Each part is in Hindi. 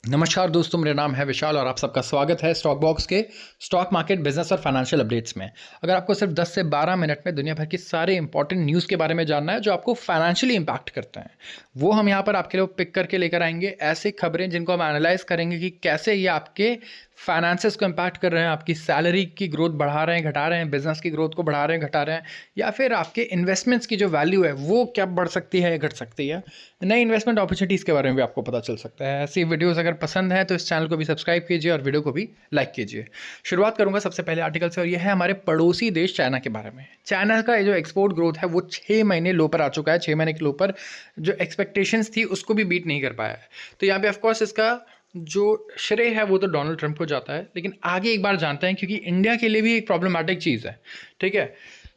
नमस्कार दोस्तों, मेरा नाम है विशाल और आप सबका स्वागत है स्टॉक बॉक्स के स्टॉक मार्केट बिजनेस और फाइनेंशियल अपडेट्स में। अगर आपको सिर्फ 10 से 12 मिनट में दुनिया भर की सारे इंपॉर्टेंट न्यूज़ के बारे में जानना है जो आपको फाइनेंशियली इंपैक्ट करते हैं, वो हम यहाँ पर आपके लिए पिक करके लेकर आएंगे। ऐसी खबरें जिनको हम एनालाइज करेंगे कि कैसे ये आपके फाइनेंसेस को इम्पैक्ट कर रहे हैं, आपकी सैलरी की ग्रोथ बढ़ा रहे हैं, घटा रहे हैं, बिजनेस की ग्रोथ को बढ़ा रहे हैं, घटा रहे हैं, या फिर आपके इन्वेस्टमेंट्स की जो वैल्यू है वो क्या बढ़ सकती है या घट सकती है। नई इन्वेस्टमेंट अपॉर्चुनिटीज़ के बारे में भी आपको पता चल सकता है। ऐसी वीडियोस अगर पसंद है तो इस चैनल को भी सब्सक्राइब कीजिए और वीडियो को भी लाइक कीजिए। शुरुआत करूंगा सबसे पहले आर्टिकल से, और यह है हमारे पड़ोसी देश चाइना के बारे में। चाइना का जो एक्सपोर्ट ग्रोथ है वो 6 महीने लो पर आ चुका है। 6 महीने के लो पर जो एक्सपेक्टेशंस थी उसको भी बीट नहीं कर पाया है। तो यहाँ पे ऑफकोर्स इसका जो श्रेय है वो तो डोनाल्ड ट्रंप को जाता है, लेकिन आगे एक बार जानते हैं क्योंकि इंडिया के लिए भी एक प्रॉब्लमेटिक चीज़ है। ठीक है,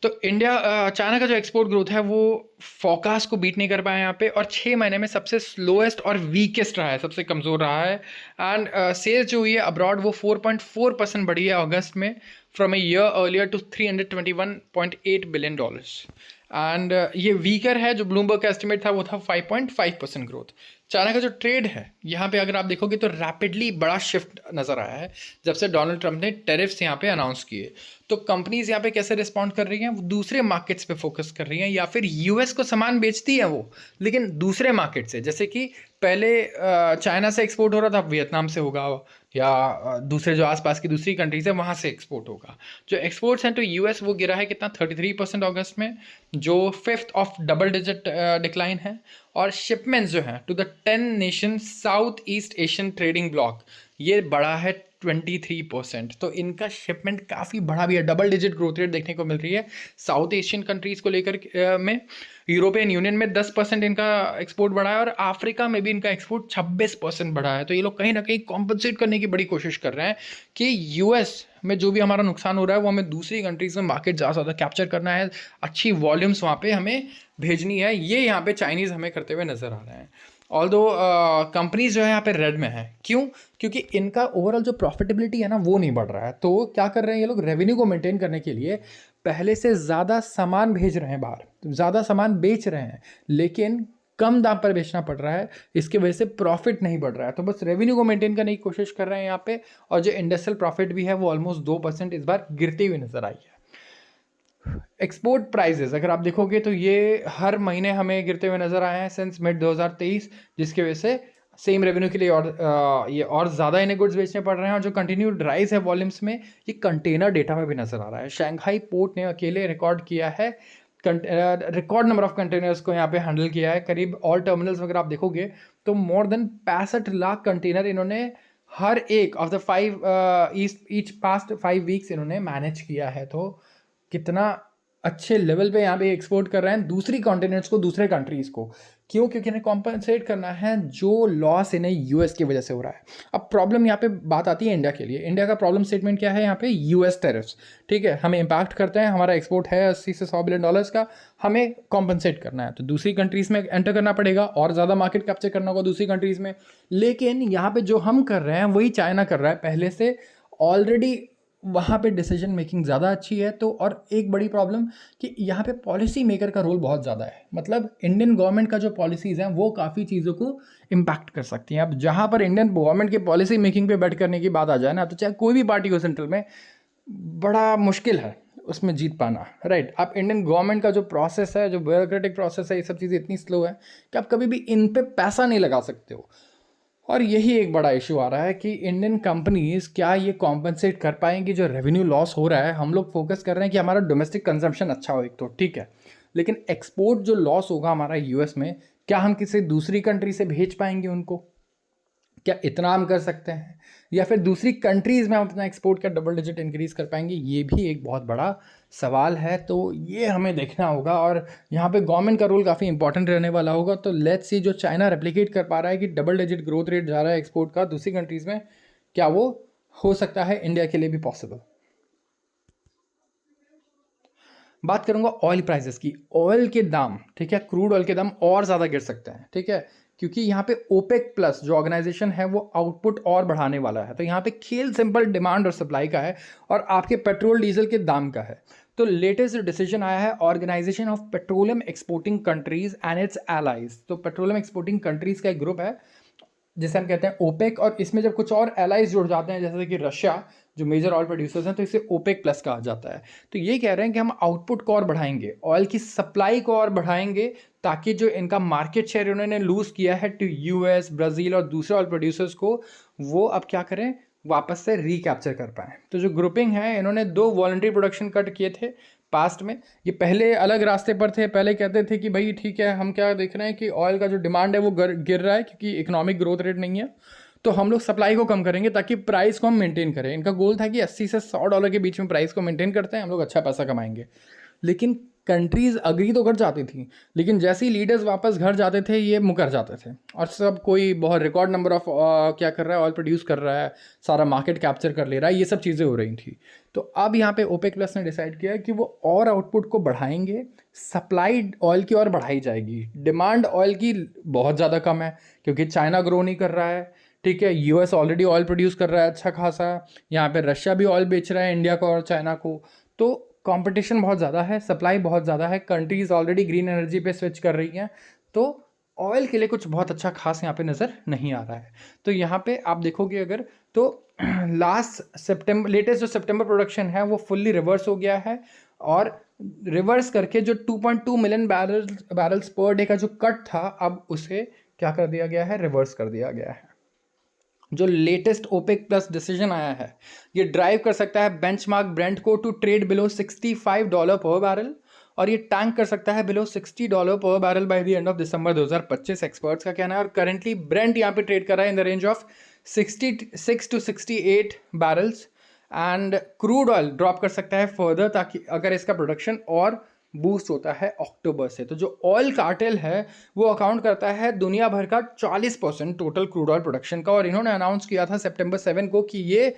तो चाइना का जो एक्सपोर्ट ग्रोथ है वो फोकास्ट को बीट नहीं कर पाया यहाँ पे, और 6 महीने में सबसे स्लोएस्ट और वीकेस्ट रहा है, सबसे कमज़ोर रहा है। एंड सेल्स जो हुई है अब्रॉड वो 4.4% बढ़ी है अगस्त में, from a year earlier to $321.8 billion. And ये वीकर है, जो ब्लूमबर्ग का एस्टिमेट था वो था 5.5% ग्रोथ। चाइना का जो ट्रेड है यहाँ पे अगर आप देखोगे तो रैपिडली बड़ा शिफ्ट नज़र आया है जब से डोनाल्ड ट्रंप ने टैरिफ्स यहाँ पे अनाउंस किए। तो कंपनीज यहाँ पे कैसे रिस्पॉन्ड कर रही हैं, वो दूसरे मार्केट्स पे फोकस कर रही हैं, या फिर यूएस को सामान बेचती है वो, लेकिन दूसरे मार्केट से। जैसे कि पहले चाइना से एक्सपोर्ट हो रहा था, वियतनाम से होगा, या दूसरे जो आसपास की दूसरी कंट्रीज है वहाँ से एक्सपोर्ट होगा। जो एक्सपोर्ट्स हैं तो यूएस वो गिरा है कितना, 33% अगस्त में, जो 5th of double digit decline है। और शिपमेंट्स जो हैं to the 10 nation south east Asian trading bloc, ये बढ़ा है 23%। तो इनका शिपमेंट काफ़ी बढ़ा भी है, डबल डिजिट ग्रोथ रेट देखने को मिल रही है साउथ एशियन कंट्रीज़ को लेकर में। यूरोपियन यूनियन में 10% इनका एक्सपोर्ट बढ़ा है, और अफ्रीका में भी इनका एक्सपोर्ट 26% बढ़ा है। तो ये लोग कहीं ना कहीं कॉम्पनसेट करने की बड़ी कोशिश कर रहे हैं कि यूएस में जो भी हमारा नुकसान हो रहा है वो हमें दूसरी कंट्रीज़ में मार्केट ज़्यादा ज़्यादा कैप्चर करना है, अच्छी वॉल्यूम्स वहाँ पे हमें भेजनी है। ये यहाँ पे चाइनीज़ हमें करते हुए नज़र आ रहे हैं। ऑल्दो कंपनीज जो है यहाँ पे रेड में है, क्यों? क्योंकि इनका ओवरऑल जो प्रॉफिटेबिलिटी है ना वो नहीं बढ़ रहा है। तो क्या कर रहे हैं ये लोग, रेवेन्यू को मेंटेन करने के लिए पहले से ज़्यादा सामान भेज रहे हैं बाहर, ज़्यादा सामान बेच रहे हैं, लेकिन कम दाम पर बेचना पड़ रहा है। इसकी वजह से प्रॉफिट नहीं बढ़ रहा है, तो बस रेवेन्यू को मेंटेन करने की कोशिश कर रहे हैं यहाँ पे। और जो इंडस्ट्रियल प्रॉफिट भी है वो ऑलमोस्ट 2% इस बार गिरती हुई नजर आई है। एक्सपोर्ट प्राइजेस अगर आप देखोगे तो ये हर महीने हमें गिरते हुए नजर आए हैं सिंस मिड 2023, जिसकी वजह से सेम रेवेन्यू के लिए ये और ज़्यादा इन्हें गुड्स बेचने पड़ रहे हैं। और जो कंटिन्यूड राइज है वॉल्यूम्स में, ये कंटेनर डेटा में भी नजर आ रहा है। शंघाई पोर्ट ने अकेले रिकॉर्ड किया है, रिकॉर्ड नंबर ऑफ कंटेनर्स को यहाँ पे हैंडल किया है। करीब ऑल टर्मिनल्स अगर आप देखोगे तो मोर देन 65 लाख कंटेनर इन्होंने हर एक of the 5 each past 5 weeks इन्होंने मैनेज किया है। तो कितना अच्छे लेवल पे यहाँ पे एक्सपोर्ट कर रहे हैं दूसरी कॉन्टिनेंट्स को, दूसरे कंट्रीज़ को। क्यों? क्योंकि इन्हें कॉम्पनसेट करना है जो लॉस इन्हें यूएस की वजह से हो रहा है। अब प्रॉब्लम यहाँ पे बात आती है इंडिया के लिए। इंडिया का प्रॉब्लम स्टेटमेंट क्या है यहाँ पे? US tariffs. ठीक है, हमें इम्पैक्ट करते हैं, हमारा एक्सपोर्ट है 80 से 100 बिलियन डॉलर्स का, हमें कॉम्पनसेट करना है, तो दूसरी कंट्रीज़ में एंटर करना पड़ेगा और ज़्यादा मार्केट कैप्चर करना होगा दूसरी कंट्रीज़ में। लेकिन यहाँ पे जो हम कर रहे हैं वही चाइना कर रहा है पहले से ऑलरेडी, वहाँ पे डिसीजन मेकिंग ज़्यादा अच्छी है। तो और एक बड़ी प्रॉब्लम कि यहाँ पे पॉलिसी मेकर का रोल बहुत ज़्यादा है। मतलब इंडियन गवर्नमेंट का जो पॉलिसीज़ हैं वो काफ़ी चीज़ों को इम्पैक्ट कर सकती हैं। अब जहाँ पर इंडियन गवर्नमेंट के पॉलिसी मेकिंग पे बैठ करने की बात आ जाए ना, तो चाहे कोई भी पार्टी हो सेंट्रल में, बड़ा मुश्किल है उसमें जीत पाना। राइट, आप इंडियन गवर्नमेंट का जो प्रोसेस है, जो ब्यूरोक्रेटिक प्रोसेस है, ये सब चीज़ें इतनी स्लो है कि आप कभी भी इन पे पैसा नहीं लगा सकते हो। और यही एक बड़ा इशू आ रहा है कि इंडियन कंपनीज क्या ये कॉम्पनसेट कर पाएंगी जो रेवेन्यू लॉस हो रहा है। हम लोग फोकस कर रहे हैं कि हमारा डोमेस्टिक कंजम्पशन अच्छा हो, एक तो ठीक है, लेकिन एक्सपोर्ट जो लॉस होगा हमारा यूएस में, क्या हम किसी दूसरी कंट्री से भेज पाएंगे उनको? क्या इतना हम कर सकते हैं? या फिर दूसरी कंट्रीज़ में हम अपना एक्सपोर्ट का डबल डिजिट इंक्रीज़ कर पाएंगे? ये भी एक बहुत बड़ा सवाल है। तो ये हमें देखना होगा, और यहाँ पे गवर्नमेंट का रोल काफ़ी इंपॉर्टेंट रहने वाला होगा। तो लेट्स सी, जो चाइना रेप्लिकेट कर पा रहा है कि डबल डिजिट ग्रोथ रेट जा रहा है एक्सपोर्ट का दूसरी कंट्रीज़ में, क्या वो हो सकता है इंडिया के लिए भी पॉसिबल? बात करूंगा ऑयल प्राइसेस की। ऑयल के दाम, ठीक है, क्रूड ऑयल के दाम और ज़्यादा गिर सकते हैं। ठीक है, क्योंकि यहाँ पे ओपेक प्लस जो ऑर्गेनाइजेशन है वो आउटपुट और बढ़ाने वाला है। तो यहाँ पे खेल सिंपल डिमांड और सप्लाई का है, और आपके पेट्रोल डीजल के दाम का है। तो लेटेस्ट डिसीजन आया है organisation of petroleum exporting countries and its allies. तो पेट्रोलियम एक्सपोर्टिंग कंट्रीज का एक ग्रुप है, जिसे हम कहते हैं ओपेक, और इसमें जब कुछ और एलाइज जुड़ जाते हैं जैसे कि रशिया जो मेजर ऑयल प्रोड्यूसर्स हैं, तो इसे ओपेक प्लस कहा जाता है। तो ये कह रहे हैं कि हम आउटपुट को और बढ़ाएंगे, ऑयल की सप्लाई को और बढ़ाएंगे, ताकि जो इनका मार्केट शेयर उन्होंने लूज़ किया है टू यूएस, ब्राज़ील और दूसरे ऑयल प्रोड्यूसर्स को, वो अब क्या करें, वापस से रिकैप्चर कर पाएँ। तो जो ग्रुपिंग है, इन्होंने 2 वॉलंटरी प्रोडक्शन कट किए थे पास्ट में। ये पहले अलग रास्ते पर थे, पहले कहते थे कि भाई ठीक है, हम क्या देख रहे हैं कि ऑयल का जो डिमांड है वो गिर रहा है क्योंकि इकोनॉमिक ग्रोथ रेट नहीं है, तो हम लोग सप्लाई को कम करेंगे ताकि प्राइस को हम मेंटेन करें। इनका गोल था कि 80 से $100 के बीच में प्राइस को मेंटेन करते हैं हम लोग, अच्छा पैसा कमाएंगे। लेकिन कंट्रीज़ अग्री तो कर जाती थी, लेकिन जैसे ही लीडर्स वापस घर जाते थे ये मुकर जाते थे, और सब कोई बहुत रिकॉर्ड नंबर ऑफ क्या कर रहा है, ऑयल प्रोड्यूस कर रहा है, सारा मार्केट कैप्चर कर ले रहा है, ये सब चीज़ें हो रही थी। तो अब यहाँ पे ओपेक प्लस ने डिसाइड किया कि वो और आउटपुट को बढ़ाएंगे, सप्लाई ऑयल की और बढ़ाई जाएगी। डिमांड ऑयल की बहुत ज़्यादा कम है क्योंकि चाइना ग्रो नहीं कर रहा है, ठीक है, यूएस ऑलरेडी ऑयल प्रोड्यूस कर रहा है अच्छा खासा, यहाँ पे रशिया भी ऑयल बेच रहा है इंडिया को और चाइना को, तो कंपटीशन बहुत ज़्यादा है, सप्लाई बहुत ज़्यादा है, कंट्रीज़ ऑलरेडी ग्रीन एनर्जी पे स्विच कर रही हैं, तो ऑयल के लिए कुछ बहुत अच्छा खास यहाँ पे नज़र नहीं आ रहा है। तो यहाँ पे आप देखोगे अगर, तो लेटेस्ट जो सितंबर प्रोडक्शन है वो फुल्ली रिवर्स हो गया है, और रिवर्स करके जो 2.2 मिलियन बैरल्स पर डे का जो कट था, अब उसे क्या कर दिया गया है, रिवर्स कर दिया गया है। जो लेटेस्ट ओपेक प्लस डिसीजन आया है ये ड्राइव कर सकता है बेंचमार्क ब्रेंट को टू ट्रेड बिलो $65 पर बैरल, और ये टैंक कर सकता है बिलो $60 पर barrel by the end of December 2025, experts का कहना है। और करेंटली ब्रेंट यहाँ पे ट्रेड कर रहा है in the range of 66 to 68 barrels, and crude oil drop कर सकता है फर्दर, ताकि अगर इसका प्रोडक्शन और बूस्ट होता है अक्टूबर से। तो जो ऑयल कार्टेल है वो अकाउंट करता है दुनिया भर का 40% टोटल क्रूड ऑयल प्रोडक्शन का, और इन्होंने अनाउंस किया था सितंबर 7 को कि ये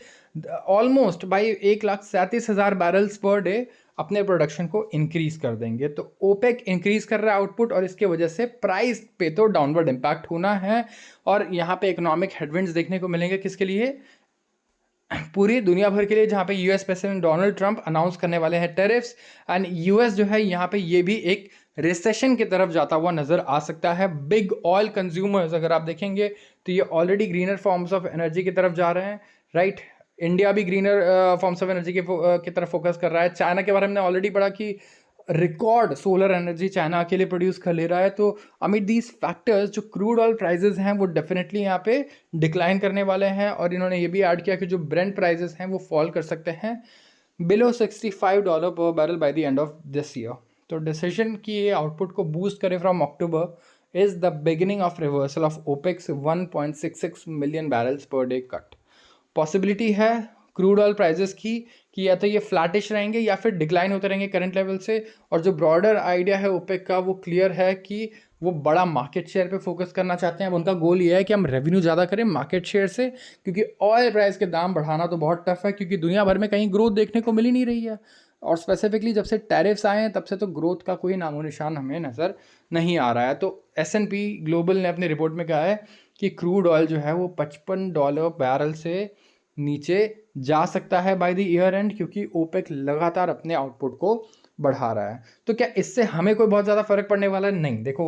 almost by 1,37,000 barrels per day अपने प्रोडक्शन को इंक्रीज कर देंगे। तो ओपेक इंक्रीज कर रहा है आउटपुट, और इसके वजह से प्राइस पे तो डाउनवर्ड इम्पैक्ट होना है, और यहाँ पे इकोनॉमिक हेडविंड्स देखने को मिलेंगे किसके लिए, पूरी दुनिया भर के लिए, जहाँ पे US president Donald Trump announce करने वाले हैं टेरिफ्स, एंड यूएस जो है यहाँ पे ये भी एक रिसेशन की तरफ जाता हुआ नजर आ सकता है। बिग ऑयल कंज्यूमर्स अगर आप देखेंगे तो ये already greener forms of energy की तरफ जा रहे हैं, राइट। इंडिया भी ग्रीनर फॉर्म्स ऑफ एनर्जी की तरफ फोकस कर रहा है। चाइना के बारे में ऑलरेडी पढ़ा कि रिकॉर्ड सोलर एनर्जी चाइना अकेले प्रोड्यूस कर ले रहा है। तो अमिट दीज फैक्टर्स जो क्रूड ऑयल प्राइजेस हैं वो डेफिनेटली यहाँ पे डिक्लाइन करने वाले हैं, और इन्होंने ये भी ऐड किया कि जो ब्रेंट प्राइजेस हैं वो फॉल कर सकते हैं बिलो $65 पर barrel by the end of this year. तो डिसीजन की ये आउटपुट को बूस्ट करे from October is the beginning of reversal of opex 1.66 million barrels per day cut. Possibility है क्रूड ऑयल प्राइजेस की कि या तो ये फ्लैटिश रहेंगे या फिर डिक्लाइन होते रहेंगे करंट लेवल से, और जो ब्रॉडर आइडिया है ओपेक का वो क्लियर है कि वो बड़ा मार्केट शेयर पे फोकस करना चाहते हैं। अब उनका गोल ये है कि हम रेवेन्यू ज़्यादा करें मार्केट शेयर से, क्योंकि ऑयल प्राइस के दाम बढ़ाना तो बहुत टफ है, क्योंकि दुनिया भर में कहीं ग्रोथ देखने को मिल ही नहीं रही है, और स्पेसिफिकली जब से टैरिफ्स आए हैं तब से तो ग्रोथ का कोई नामो निशान हमें नज़र नहीं आ रहा है। तो S&P ग्लोबल ने अपनी रिपोर्ट में कहा है कि क्रूड ऑयल जो है वो $55 बैरल से नीचे जा सकता है बाय द ईयर एंड, क्योंकि ओपेक लगातार अपने आउटपुट को बढ़ा रहा है। तो क्या इससे हमें कोई बहुत ज़्यादा फर्क पड़ने वाला है? नहीं। देखो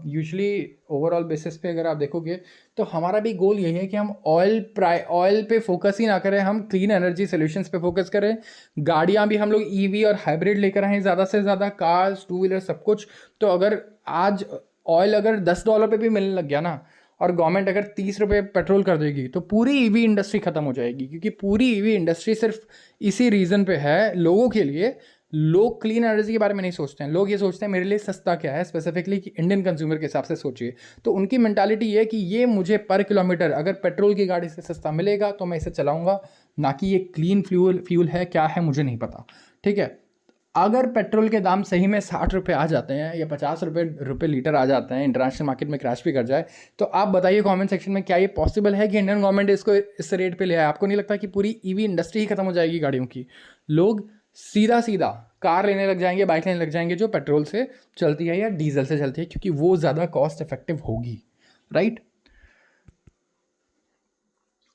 यूजुअली ओवरऑल बेसिस पे अगर आप देखोगे तो हमारा भी गोल यही है कि हम ऑयल पे फोकस ही ना करें, हम क्लीन एनर्जी सोल्यूशंस पे फोकस करें। गाड़ियाँ भी हम लोग ईवी और हाइब्रिड लेकर आएँ ज़्यादा से ज़्यादा, कार्स, टू व्हीलर, सब कुछ। तो अगर आज ऑयल अगर $10 पे भी मिलने लग गया ना, और गवर्नमेंट अगर ₹30 पेट्रोल कर देगी, तो पूरी ईवी इंडस्ट्री ख़त्म हो जाएगी, क्योंकि पूरी ईवी इंडस्ट्री सिर्फ इसी रीज़न पे है, लोगों के लिए। लोग क्लीन एनर्जी के बारे में नहीं सोचते हैं, लोग ये सोचते हैं मेरे लिए सस्ता क्या है, स्पेसिफिकली कि इंडियन कंज्यूमर के हिसाब से सोचिए। तो उनकी मेंटालिटी ये है कि ये मुझे पर किलोमीटर अगर पेट्रोल की गाड़ी से सस्ता मिलेगा तो मैं इसे चलाऊंगा, ना कि ये क्लीन फ्यूल है क्या है मुझे नहीं पता, ठीक है। अगर पेट्रोल के दाम सही में ₹60 आ जाते हैं या ₹50 लीटर आ जाते हैं, इंटरनेशनल मार्केट में क्रैश भी कर जाए, तो आप बताइए कमेंट सेक्शन में, क्या ये पॉसिबल है कि इंडियन गवर्नमेंट इसको इस रेट पे ले आए? आपको नहीं लगता कि पूरी ईवी इंडस्ट्री ही खत्म हो जाएगी गाड़ियों की? लोग सीधा कार लेने लग जाएंगे, बाइक लेने लग जाएंगे जो पेट्रोल से चलती है या डीजल से चलती है, क्योंकि वो ज़्यादा कॉस्ट इफेक्टिव होगी, राइट।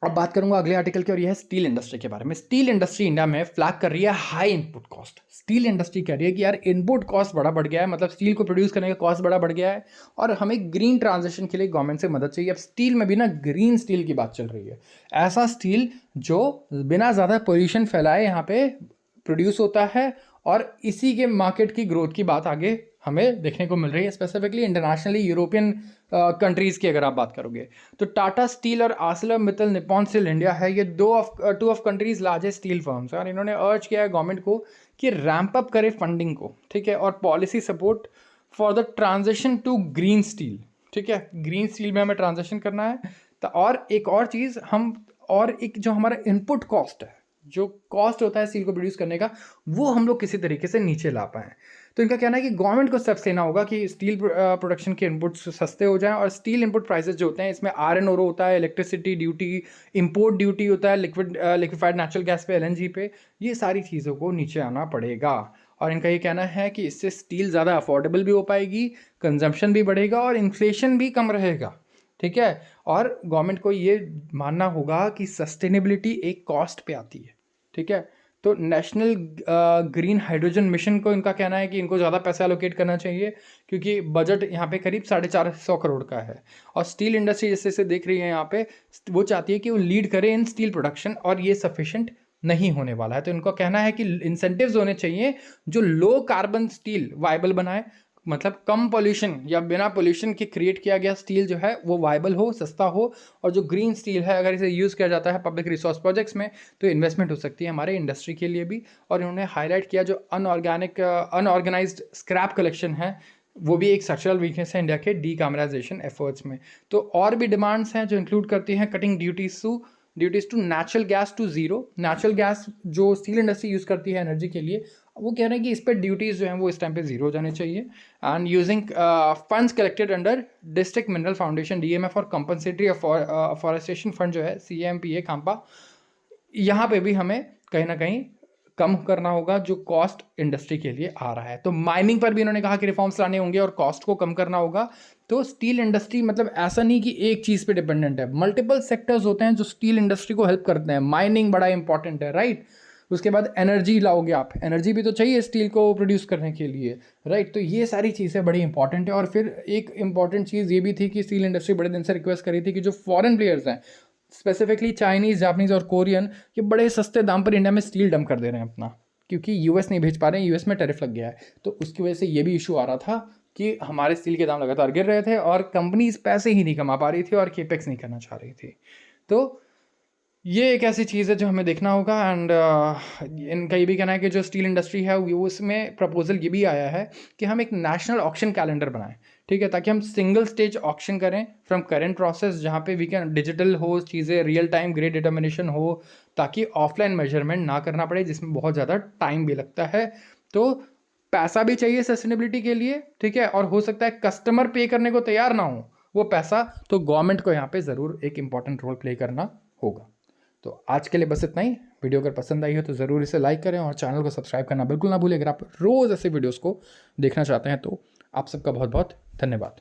अब बात करूंगा अगले आर्टिकल की, और यह है स्टील इंडस्ट्री के बारे में। स्टील इंडस्ट्री इंडिया में फ्लैग कर रही है high input cost. Steel industry कह रही है कि यार इनपुट कॉस्ट बड़ा बढ़ गया है, मतलब स्टील को प्रोड्यूस करने का कॉस्ट बड़ा बढ़ गया है, और हमें ग्रीन ट्रांजिशन के लिए गवर्नमेंट से मदद चाहिए। अब स्टील में भी ना ग्रीन स्टील की बात चल रही है, ऐसा स्टील जो बिना ज़्यादा पोल्यूशन फैलाए यहाँ पे प्रोड्यूस होता है, और इसी के मार्केट की ग्रोथ की बात आगे हमें देखने को मिल रही है, स्पेसिफिकली इंटरनेशनली यूरोपियन कंट्रीज़ की अगर आप बात करोगे तो टाटा स्टील और आर्सेलरमित्तल निप्पॉन स्टील इंडिया है, ये two of countries largest steel firms हैं, और इन्होंने अर्ज किया है गवर्नमेंट को कि रैंप अप करे फंडिंग को, ठीक है, और policy support for the transition to green steel, ठीक है, ग्रीन स्टील में हमें ट्रांजिशन करना है। तो और एक और चीज़ और एक जो हमारा इनपुट कॉस्ट है, जो कॉस्ट होता है स्टील को प्रोड्यूस करने का, वो हम लोग किसी तरीके से नीचे ला पाएँ। तो इनका कहना है कि गवर्नमेंट को स्टेप्स लेना होगा कि स्टील प्रोडक्शन के इनपुट्स सस्ते हो जाएं, और स्टील इनपुट प्राइसेस जो होते हैं इसमें आयरन ओर होता है, इलेक्ट्रिसिटी ड्यूटी, इंपोर्ट ड्यूटी होता है, लिक्विफाइड नेचुरल गैस पे, एलएनजी पे, ये सारी चीज़ों को नीचे आना पड़ेगा। और इनका ये कहना है कि इससे स्टील ज़्यादा अफोर्डेबल भी हो पाएगी, कंजम्पशन भी बढ़ेगा और इन्फ्लेशन भी कम रहेगा, ठीक है। और गवर्नमेंट को ये मानना होगा कि सस्टेनेबिलिटी एक कॉस्ट पे आती है, ठीक है। तो नेशनल ग्रीन हाइड्रोजन मिशन को इनका कहना है कि इनको ज़्यादा पैसा एलोकेट करना चाहिए, क्योंकि बजट यहाँ पे करीब 450 करोड़ का है, और स्टील इंडस्ट्री जैसे से देख रही है यहाँ पे, वो चाहती है कि वो लीड करे इन स्टील प्रोडक्शन, और ये सफिशेंट नहीं होने वाला है। तो इनको कहना है कि इंसेंटिव्स होने चाहिए जो लो कार्बन स्टील वायबल बनाए, मतलब कम पोल्यूशन या बिना पोल्यूशन के क्रिएट किया गया स्टील जो है वो वायबल हो, सस्ता हो, और जो ग्रीन स्टील है अगर इसे यूज़ किया जाता है पब्लिक रिसोर्स प्रोजेक्ट्स में तो इन्वेस्टमेंट हो सकती है हमारे इंडस्ट्री के लिए भी। और इन्होंने हाईलाइट किया जो अनऑर्गेनाइज्ड स्क्रैप कलेक्शन है, वो भी एक स्ट्रक्चरल वीकनेस है इंडिया के डीकार्बनाइजेशन एफर्ट्स में। तो और भी डिमांड्स हैं जो इंक्लूड करती हैं cutting duties to natural gas to zero. Natural gas जो स्टील इंडस्ट्री यूज़ करती है एनर्जी के लिए, वो कह रहे हैं कि इस पर ड्यूटीज़ जो हैं वो इस टाइम पे जीरो हो जाने चाहिए। And using funds collected under district mineral foundation DMF और कंपनसेटरी अफॉरेस्टेशन फंड जो है CMPA काम्पा, यहाँ पे भी हमें कहीं ना कहीं कम करना होगा जो कॉस्ट इंडस्ट्री के लिए आ रहा है। तो माइनिंग पर भी इन्होंने कहा कि रिफॉर्म्स लाने होंगे और कॉस्ट को कम करना होगा। तो स्टील इंडस्ट्री मतलब ऐसा नहीं कि एक चीज़ पे डिपेंडेंट है, मल्टीपल सेक्टर्स होते हैं जो स्टील इंडस्ट्री को हेल्प करते हैं। माइनिंग बड़ा इंपॉर्टेंट है, राइट। उसके बाद एनर्जी लाओगे आप, एनर्जी भी तो चाहिए स्टील को प्रोड्यूस करने के लिए, राइट। तो ये सारी चीज़ें बड़ी इंपॉर्टेंट है। और फिर एक इंपॉर्टेंट चीज़ ये भी थी कि स्टील इंडस्ट्री बड़े दिन से रिक्वेस्ट करी थी कि जो फॉरेन प्लेयर्स हैं, स्पेसिफिकली चाइनीज़, जापानीज़ और कोरियन, ये बड़े सस्ते दाम पर इंडिया में स्टील डंप कर दे रहे हैं अपना, क्योंकि यूएस नहीं भेज पा रहे हैं, यूएस में टैरिफ लग गया है। तो उसकी वजह से ये भी इशू आ रहा था कि हमारे स्टील के दाम लगातार गिर रहे थे और कंपनीज पैसे ही नहीं कमा पा रही थी और केपेक्स नहीं करना चाह रही थी। तो ये एक ऐसी चीज़ है जो हमें देखना होगा। एंड इनका ये भी कहना है कि जो स्टील इंडस्ट्री है वो, उसमें प्रपोजल ये भी आया है कि हम एक नेशनल ऑक्शन कैलेंडर बनाएं, ठीक है, ताकि हम सिंगल स्टेज ऑक्शन करें फ्रॉम करेंट प्रोसेस, जहाँ पे वी कैन डिजिटल हो चीज़ें, रियल टाइम ग्रेड डिटर्मिनेशन हो, ताकि ऑफलाइन मेजरमेंट ना करना पड़े जिसमें बहुत ज़्यादा टाइम भी लगता है। तो पैसा भी चाहिए सस्टेनेबिलिटी के लिए, ठीक है, और हो सकता है कस्टमर पे करने को तैयार ना हो वो पैसा, तो गवर्नमेंट को यहाँ पे ज़रूर एक इंपॉर्टेंट रोल प्ले करना होगा। तो आज के लिए बस इतना ही। वीडियो अगर पसंद आई हो तो ज़रूर इसे लाइक करें और चैनल को सब्सक्राइब करना बिल्कुल ना भूलें। अगर आप रोज़ ऐसे वीडियोस को देखना चाहते हैं तो आप सबका बहुत बहुत धन्यवाद।